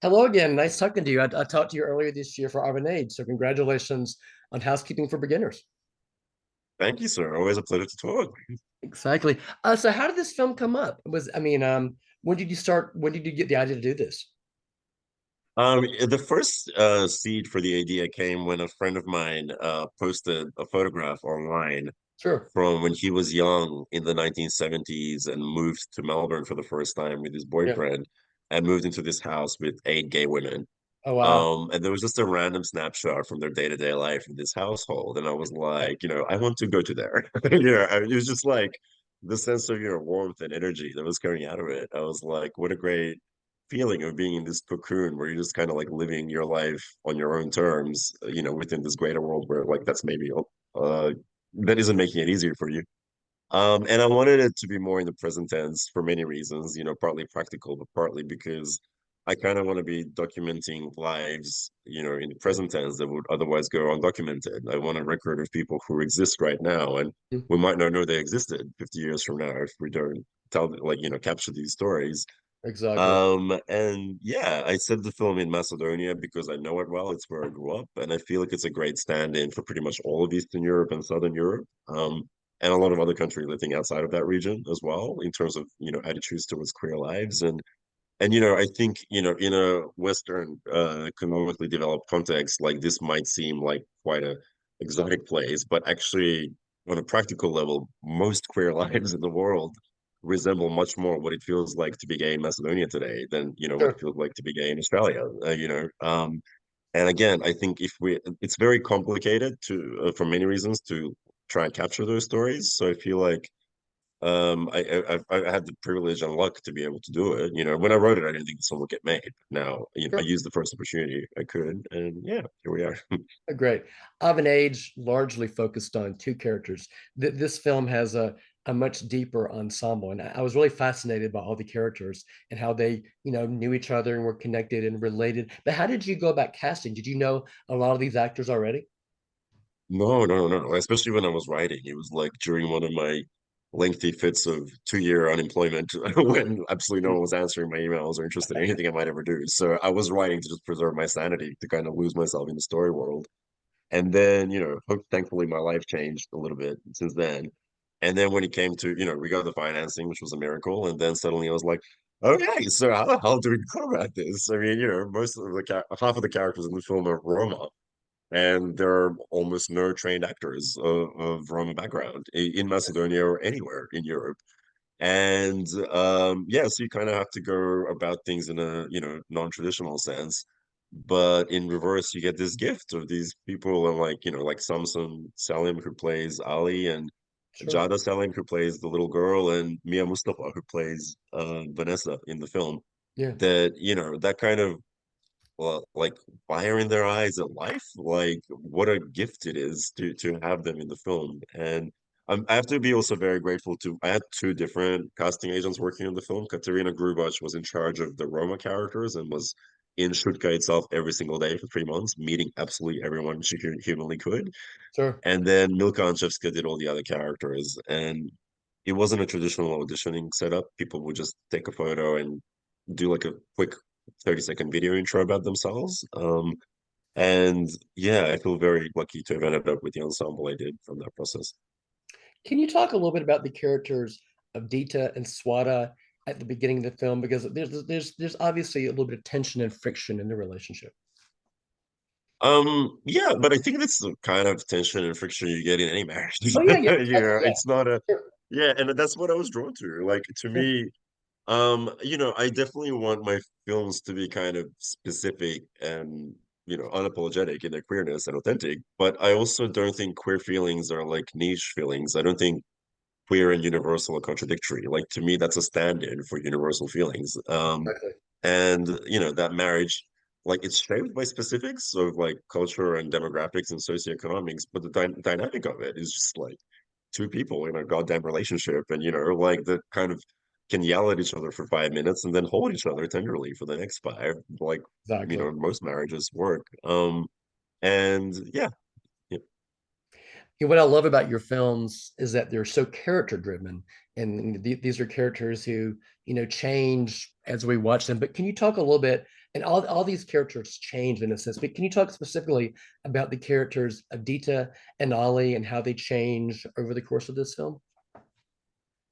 Hello again. Nice talking to you. I talked to you earlier this year for Age, so congratulations on Housekeeping for Beginners. Thank you, sir. Always a pleasure to talk. Exactly. So how did this film come up? When did you start? When did you get the idea to do this? The first seed for the idea came when a friend of mine posted a photograph online Sure. from when he was young in the 1970s and moved to Melbourne for the first time with his Yeah. boyfriend and moved into this house with eight gay women. Oh wow. And there was just a random snapshot from their day-to-day life in this household, and I was like, I want to go to there. It was just like the sense of warmth and energy that was coming out of it. I was like, what a great feeling of being in this cocoon where you're just kind of like living your life on your own terms, within this greater world where like that's maybe uh that isn't making it easier for you. And I wanted it to be more in the present tense for many reasons, partly practical, but partly because I kind of want to be documenting lives, in the present tense that would otherwise go undocumented. I want a record of people who exist right now, and we might not know they existed 50 years from now if we don't tell, like, capture these stories. Exactly. And yeah, I set the film in Macedonia because I know it well. It's where I grew up, and I feel like it's a great stand-in for pretty much all of Eastern Europe and Southern Europe. And a lot of other countries living outside of that region as well, in terms of, attitudes towards queer lives. And I think, in a Western economically developed context, like this might seem like quite a exotic place, but actually on a practical level, most queer lives in the world resemble much more what it feels like to be gay in Macedonia today than, what it Sure. feels like to be gay in Australia, and again, I think it's very complicated to, for many reasons, to try and capture those stories. So I feel like I had the privilege and luck to be able to do it. When I wrote it, I didn't think this one would get made. Now, I Sure. used the first opportunity I could, and yeah, here we are. Great. Age largely focused on two characters. This film has a much deeper ensemble, and I was really fascinated by all the characters and how they, knew each other and were connected and related. But how did you go about casting? Did you know a lot of these actors already? No, no, no. Especially when I was writing, it was like during one of my lengthy fits of 2-year unemployment when absolutely no one was answering my emails or interested in anything I might ever do. So I was writing to just preserve my sanity, to kind of lose myself in the story world. And then, thankfully my life changed a little bit since then. And then when it came to, we got the financing, which was a miracle. And then suddenly I was like, okay, so how the hell do we go about this? I mean, most of half of the characters in the film are Roma, and there are almost no trained actors of Roma background in Macedonia or anywhere in Europe. And yeah, so you kind of have to go about things in a, non-traditional sense. But in reverse, you get this gift of these people, and like, like Samson Salim, who plays Ali, and Sure. Jada Salim, who plays the little girl, and Mia Mustafa, who plays Vanessa in the film. Yeah. That, that kind of, well, like fire in their eyes at life, like what a gift it is to have them in the film. And I have to be also very grateful to, I had two different casting agents working on the film. Katerina Grubach was in charge of the Roma characters and was in Stuttgart itself every single day for 3 months, meeting absolutely everyone she humanly could. Sure. And then Milka Anchevska did all the other characters. And it wasn't a traditional auditioning setup. People would just take a photo and do like a quick 30-second video intro about themselves. And yeah, I feel very lucky to have ended up with the ensemble I did from that process. Can you talk a little bit about the characters of Dita and Swata at the beginning of the film? Because there's obviously a little bit of tension and friction in the relationship. Yeah, but I think that's the kind of tension and friction you get in any marriage. Oh yeah, yeah, exactly. Yeah. It's not a, Sure. yeah, and that's what I was drawn to. Like to Sure. me, I definitely want my films to be kind of specific and, unapologetic in their queerness and authentic, but I also don't think queer feelings are like niche feelings. I don't think queer and universal are contradictory. Like to me, that's a stand-in for universal feelings. Exactly. And that marriage, like it's shaped by specifics of like culture and demographics and socioeconomics, but the dynamic of it is just like two people in a goddamn relationship, and like the kind of can yell at each other for 5 minutes and then hold each other tenderly for the next five, like Exactly. most marriages work. And yeah, yeah. What I love about your films is that they're so character driven, and these are characters who change as we watch them. But can you talk a little bit? And all these characters change in a sense. But can you talk specifically about the characters of Dita and Ali and how they change over the course of this film?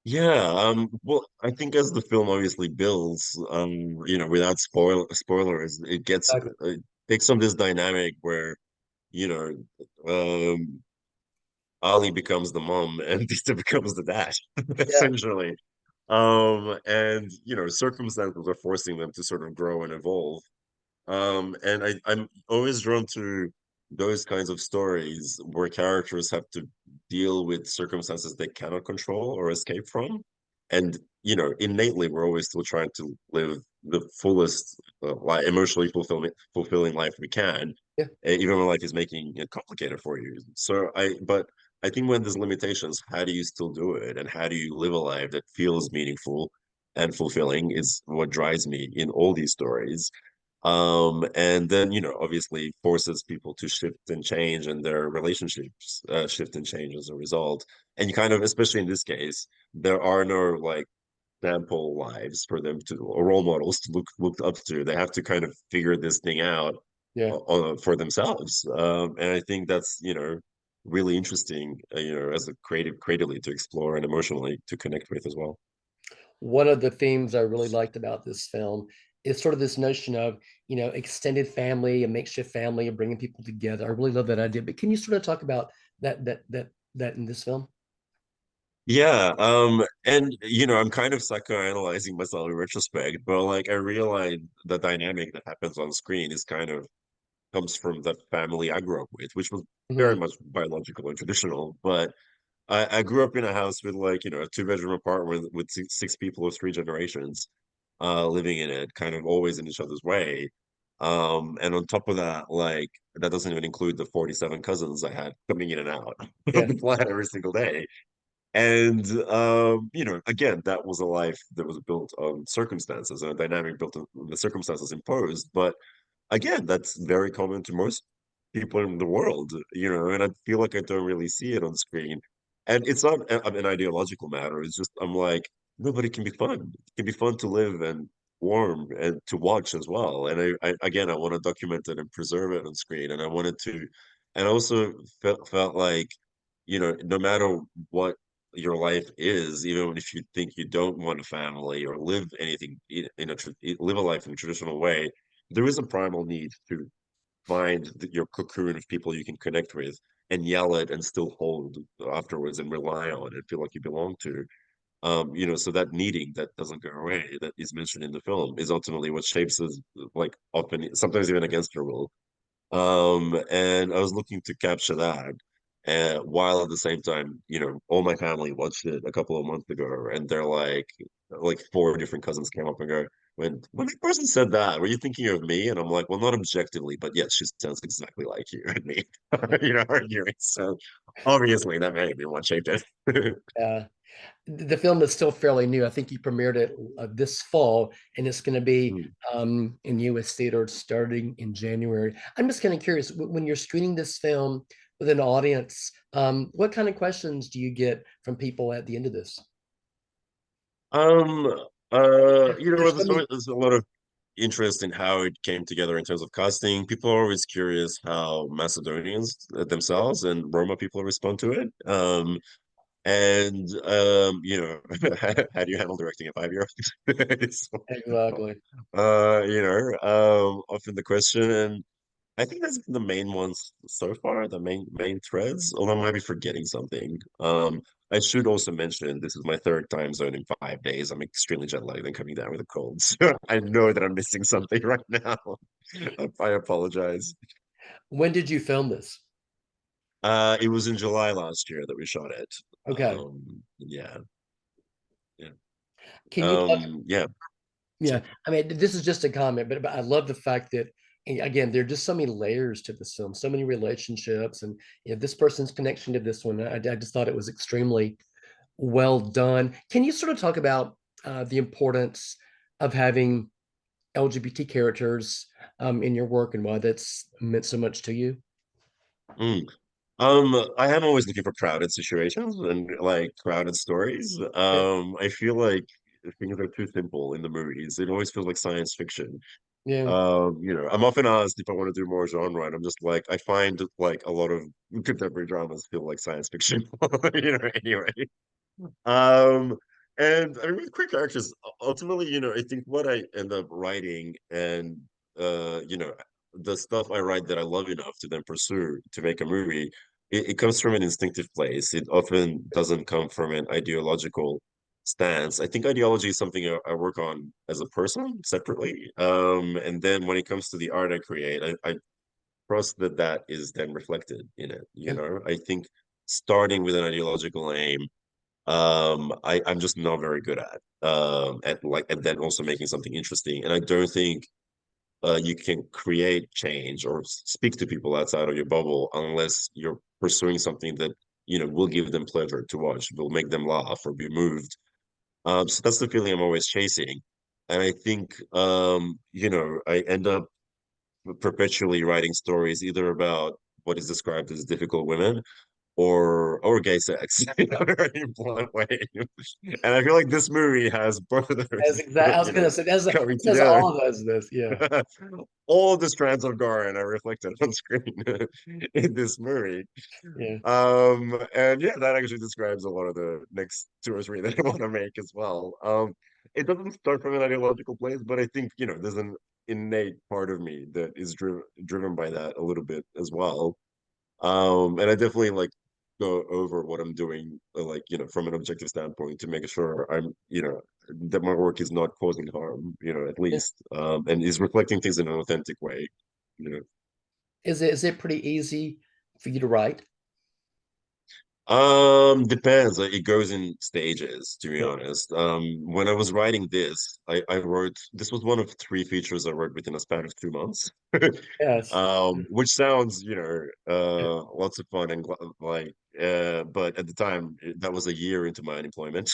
Yeah, well, I think as the film obviously builds, without spoilers, it takes on this dynamic where, you know, Ali becomes the mom and Dita becomes the dad, Yeah, essentially. And circumstances are forcing them to sort of grow and evolve. And I'm always drawn to those kinds of stories where characters have to deal with circumstances they cannot control or escape from. And, innately, we're always still trying to live the fullest, emotionally fulfilling life we can, yeah. even when life is making it complicated for you. But I think when there's limitations, how do you still do it? And how do you live a life that feels meaningful and fulfilling is what drives me in all these stories. And then, obviously forces people to shift and change and their relationships shift and change as a result. And you kind of, especially in this case, there are no like sample lives for them to, or role models to look up to. They have to kind of figure this thing out Yeah. for themselves. And I think that's, really interesting, as a creatively to explore and emotionally to connect with as well. One of the themes I really liked about this film is sort of this notion of, extended family, a makeshift family, and bringing people together. I really love that idea. But can you sort of talk about that in this film? Yeah, and I'm kind of psychoanalyzing myself in retrospect, but like I realize the dynamic that happens on screen is kind of comes from the family I grew up with, which was Mhm. very much biological and traditional. But I grew up in a house with like, a two-bedroom apartment with six people of three generations living in it, kind of always in each other's way. And on top of that, like that doesn't even include the 47 cousins I had coming in and out of Yeah, the flat every single day. And again, that was a life that was built on circumstances and a dynamic built on the circumstances imposed. But again, that's very common to most people in the world, and I feel like I don't really see it on screen. And it's not an ideological matter. It's just I'm like, no, but it can be fun. It can be fun to live and warm and to watch as well. And I again, I want to document it and preserve it on screen. And I wanted to, and I also felt like, no matter what your life is, even if you think you don't want a family or live anything live a life in a traditional way, there is a primal need to find your cocoon of people you can connect with and yell at and still hold afterwards and rely on and feel like you belong to. So that needing that doesn't go away, that is mentioned in the film, is ultimately what shapes us, like often, sometimes even against our will. And I was looking to capture that. While at the same time, all my family watched it a couple of months ago, and they're like four different cousins came up and go, when the person said that, were you thinking of me? And I'm like, well, not objectively, but yes, she sounds exactly like you and me, arguing. So obviously that may be what shaped it. yeah. The film is still fairly new. I think you premiered it this fall, and it's going to be in U.S. theaters starting in January. I'm just kind of curious when you're screening this film with an audience, what kind of questions do you get from people at the end of this? Um, There's so many. there's a lot of interest in how it came together in terms of casting. People are always curious how Macedonians themselves and Roma people respond to it. And how do you handle directing a 5-year-old? It's, Exactly. often the question. And I think that's the main ones so far, the main threads, although I might be forgetting something. I should also mention this is my third time zone in 5 days. I'm extremely jet lagged and coming down with a cold. So I know that I'm missing something right now. I apologize. When did you film this? It was in July last year that we shot it. Okay. Yeah, yeah. Can you talk? Yeah. Yeah, So, I mean, this is just a comment, but I love the fact that again, there are just so many layers to this film, so many relationships, and this person's connection to this one. I just thought it was extremely well done. Can you sort of talk about the importance of having LGBT characters in your work and why that's meant so much to you? mm. I am always looking for crowded situations and like crowded stories. I feel like things are too simple in the movies. It always feels like science fiction. Yeah. I'm often asked if I want to do more genre, and I'm just like, I find like a lot of contemporary dramas feel like science fiction, anyway. Um, and I mean, with quick characters, ultimately, I think what I end up writing and, the stuff I write that I love enough to then pursue to make a movie, it comes from an instinctive place. It often doesn't come from an ideological stance. I think ideology is something I work on as a person separately. And then when it comes to the art I create, I trust that that is then reflected in it. Yeah. I think starting with an ideological aim I'm just not very good at like and then also making something interesting. And I don't think you can create change or speak to people outside of your bubble unless you're pursuing something that will give them pleasure to watch, will make them laugh or be moved. So that's the feeling I'm always chasing. And I think I end up perpetually writing stories either about what is described as difficult women or gay sex in a very blunt way. And I feel like this movie has both of As those, exact, I was gonna say that's coming that's together. all of us. This, yeah, All the strands of Goran are reflected on screen in this movie. yeah. And yeah, that actually describes a lot of the next two or three that I want to make as well. It doesn't start from an ideological place, but I think, there's an innate part of me that is driven by that a little bit as well. And I definitely like go over what I'm doing, like, from an objective standpoint to make sure that my work is not causing harm, at Yeah. least, and is reflecting things in an authentic way, you know. Is it pretty easy for you to write? Depends. Like, it goes in stages, to be Yeah. honest. When I was writing this, I wrote this was one of three features I wrote within a span of 2 months. Yes. Which sounds, Yeah. lots of fun and like, but at the time that was a year into my unemployment.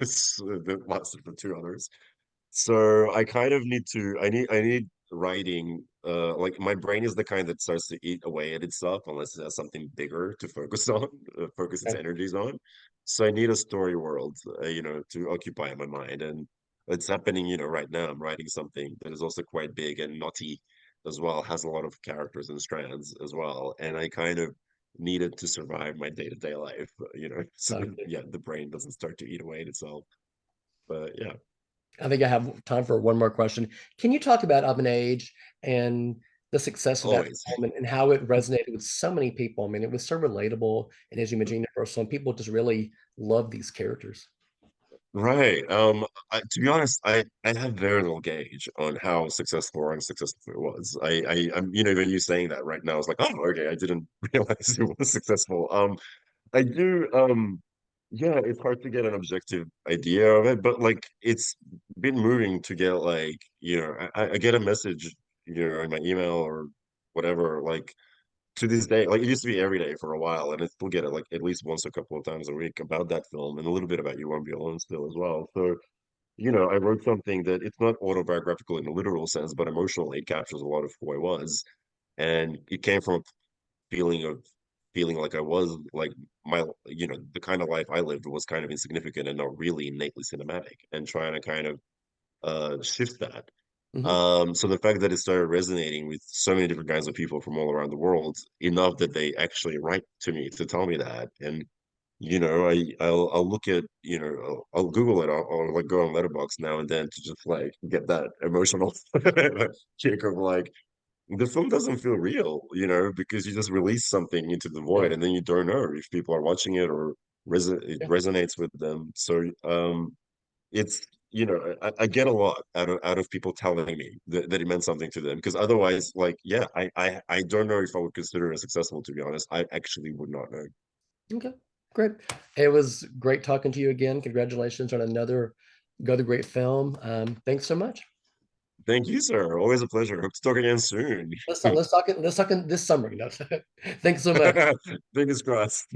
So that lasted for two others. So I kind of need writing like my brain is the kind that starts to eat away at itself unless it has something bigger to focus on, focus its Okay. energies on. So I need a story world, to occupy my mind. And it's happening, right now. I'm writing something that is also quite big and naughty as well, has a lot of characters and strands as well. And I kind of needed to survive my day-to-day life, so that, Okay. yeah, the brain doesn't start to eat away at itself. But yeah. I think I have time for one more question. Can you talk about Of an Age and the success of that Always. film and how it resonated with so many people? I mean, it was so relatable and as you mentioned, universal, and people just really love these characters. Right. To be honest, I have very little gauge on how successful or unsuccessful it was. I'm, even you saying that right now, I was like, oh, okay, I didn't realize it was successful. I do, yeah, it's hard to get an objective idea of it, but like it's been moving to get like, I get a message, in my email or whatever, like to this day, like it used to be every day for a while, and I still get it like at least once a couple of times a week about that film and a little bit about You Won't Be Alone still as well. So, I wrote something that it's not autobiographical in a literal sense, but emotionally it captures a lot of who I was. And it came from a feeling of feeling like I was like the kind of life I lived was kind of insignificant and not really innately cinematic, and trying to kind of shift that. Hmm. So the fact that it started resonating with so many different kinds of people from all around the world, enough that they actually write to me to tell me that, and I'll look at I'll Google it or like go on Letterboxd now and then to just like get that emotional kick of like the film doesn't feel real, because you just release something into the Yeah. void and then you don't know if people are watching it or it Yeah. resonates with them. So it's I get a lot out of people telling me that it meant something to them because otherwise, like, yeah, I don't know if I would consider it successful, to be honest. I actually would not know. Okay. Great. It was great talking to you again. Congratulations on another great film. Thanks so much. Thank you, sir. Always a pleasure. Hope to talk again soon. Let's talk it this summer. Thanks so much. Fingers crossed.